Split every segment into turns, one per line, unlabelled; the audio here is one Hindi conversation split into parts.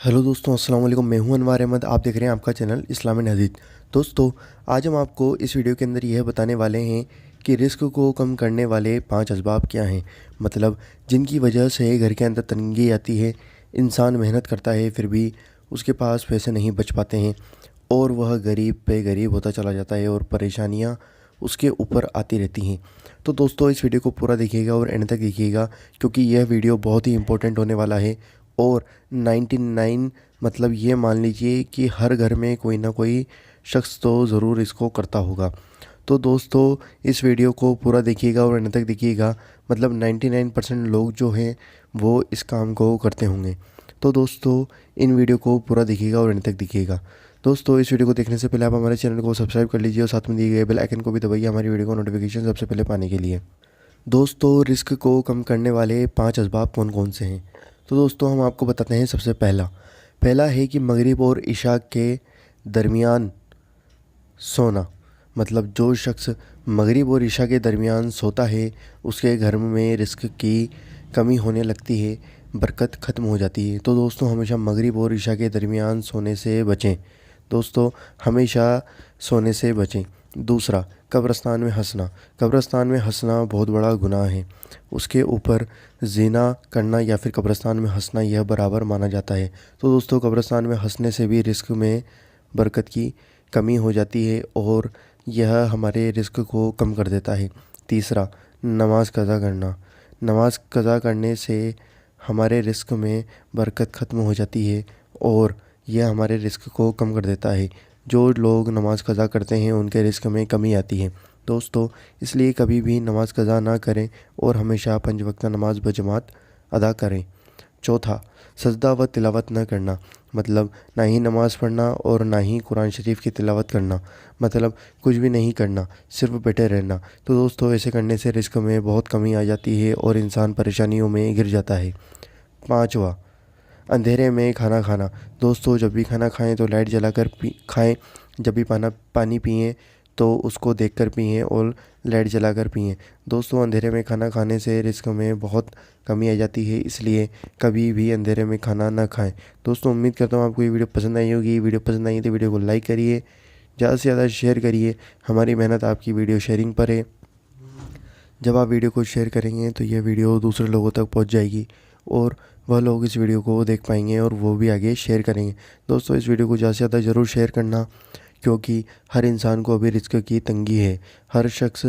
हेलो दोस्तों, अस्सलाम वालेकुम। मैं हूं अनवार अहमद। आप देख रहे हैं आपका चैनल इस्लाम एंड हदीस। दोस्तों, आज हम आपको इस वीडियो के अंदर यह बताने वाले हैं कि रिस्क को कम करने वाले 5 असबाब क्या हैं। मतलब जिनकी वजह से घर के अंदर तंगी आती है, इंसान मेहनत करता है फिर भी उसके पास पैसे नहीं बच पाते हैं और वह गरीब पे गरीब होता चला जाता है और परेशानियाँ उसके ऊपर आती रहती हैं। तो दोस्तों, इस वीडियो को पूरा देखिएगा और एंड तक देखिएगा, क्योंकि यह वीडियो बहुत ही इंपॉर्टेंट होने वाला है। और 99 मतलब ये मान लीजिए कि हर घर में कोई ना कोई शख्स तो ज़रूर इसको करता होगा। तो दोस्तों, इस वीडियो को पूरा देखिएगा और एंड तक देखिएगा। मतलब 99% लोग जो हैं वो इस काम को करते होंगे। तो दोस्तों, इन वीडियो को पूरा देखिएगा और एंड तक देखिएगा। दोस्तों, इस वीडियो को देखने से पहले आप हमारे चैनल को सब्सक्राइब कर लीजिए और साथ में दिए गए बेल आइकन को भी दबाइए हमारी वीडियो को नोटिफिकेशन सबसे पहले पाने के लिए। दोस्तों, रिस्क को कम करने वाले 5 असबाब कौन कौन से हैं। तो दोस्तों, हम आपको बताते हैं। सबसे पहला है कि मगरिब और इशा के दरमियान सोना। मतलब जो शख्स मगरिब और इशा के दरमियान सोता है उसके घर में रिस्क की कमी होने लगती है, बरकत ख़त्म हो जाती है। तो दोस्तों, हमेशा मगरिब और इशा के दरमियान सोने से बचें। दोस्तों, हमेशा सोने से बचें। दूसरा, कब्रिस्तान में हंसना। कब्रिस्तान में हंसना बहुत बड़ा गुनाह है। उसके ऊपर ज़िना करना या फिर कब्रिस्तान में हंसना यह बराबर माना जाता है। तो दोस्तों, कब्रिस्तान में हंसने से भी रिस्क में बरकत की कमी हो जाती है और यह हमारे रिस्क को कम कर देता है। तीसरा, नमाज कज़ा करना। नमाज कज़ा करने से हमारे रिस्क में बरकत ख़त्म हो जाती है और यह हमारे रिस्क को कम कर देता है। जो लोग नमाज कज़ा करते हैं उनके रिस्क में कमी आती है। दोस्तों, इसलिए कभी भी नमाज कज़ा ना करें और हमेशा 5 वक्त नमाज बजमात अदा करें। चौथा, सजदा व तिलावत न करना। मतलब ना ही नमाज़ पढ़ना और ना ही कुरान शरीफ की तिलावत करना। मतलब कुछ भी नहीं करना, सिर्फ बैठे रहना। तो दोस्तों, ऐसे करने से रिस्क में बहुत कमी आ जाती है और इंसान परेशानियों में घिर जाता है। पाँचवा, अंधेरे में खाना खाना। दोस्तों, जब भी खाना खाएं तो लाइट जलाकर खाएं। जब भी पानी पिएं तो उसको देखकर पिएं और लाइट जलाकर पिएं। दोस्तों, अंधेरे में खाना खाने से रिस्क में बहुत कमी आ जाती है, इसलिए कभी भी अंधेरे में खाना ना खाएं। दोस्तों, उम्मीद करता हूँ आपको ये वीडियो पसंद आई होगी। वीडियो पसंद आई तो वीडियो को लाइक करिए, ज़्यादा से ज़्यादा शेयर करिए। हमारी मेहनत आपकी वीडियो शेयरिंग पर है। जब आप वीडियो को शेयर करेंगे तो यह वीडियो दूसरे लोगों तक पहुंच जाएगी और वह लोग इस वीडियो को देख पाएंगे और वो भी आगे शेयर करेंगे। दोस्तों, इस वीडियो को ज़्यादा से ज़्यादा ज़रूर शेयर करना, क्योंकि हर इंसान को अभी रिस्क की तंगी है। हर शख्स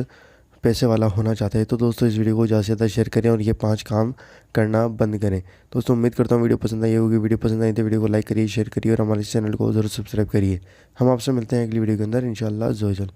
पैसे वाला होना चाहता है। तो दोस्तों, इस वीडियो को ज़्यादा से ज़्यादा शेयर करें और ये 5 काम करना बंद करें। दोस्तों, उम्मीद करता हूँ वीडियो पसंद आई होगी। वीडियो पसंद आई तो वीडियो को लाइक करिए, शेयर करिए और हमारे चैनल को ज़रूर सब्सक्राइब करिए। हम आपसे मिलते हैं अगली वीडियो के अंदर इंशाअल्लाह अज़्ज़ा वजल।